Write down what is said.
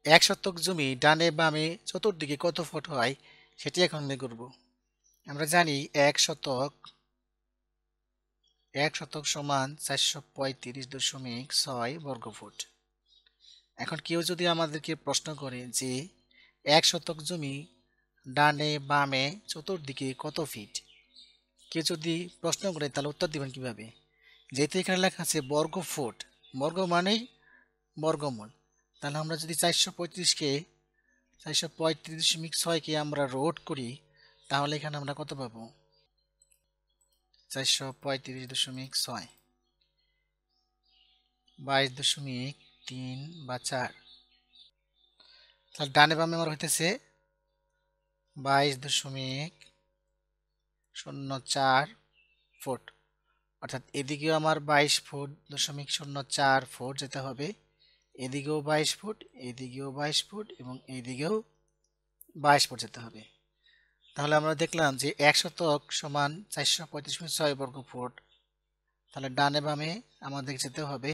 এক শতক জমি ডানে বামে চতুর্দিকে কত ফুট হয় সেটি এখন বের করব। আমরা জানি এক শতক সমান 435.6 বর্গফুট। এখন কেউ যদি আমাদেরকে প্রশ্ন করে যে এক শতক জমি ডানে বামে চতুর্দিকে কত ফিট, কেউ যদি প্রশ্ন করে তাহলে উত্তর দিবেন কিভাবে? যেহেতু এখানে লেখা আছে বর্গ ফুট, বর্গ মানেই বর্গমূল, তাহলে আমরা যদি 435.6কে আমরা রোড করি তাহলে এখানে আমরা কত পাবো? 435.6 22.3 বা 4। তাহলে ডানে বামে আমার হইতেছে 22.04 ফুট, অর্থাৎ এদিকেও আমার 22.04 ফুট যেতে হবে, এদিকেও 22 ফুট, এদিকেও 22 ফুট এবং এইদিকেও 22 ফুট যেতে হবে। তাহলে আমরা দেখলাম যে এক শতক সমান 435.6 বর্গ ফুট। তাহলে ডানে বামে আমাদের যেতে হবে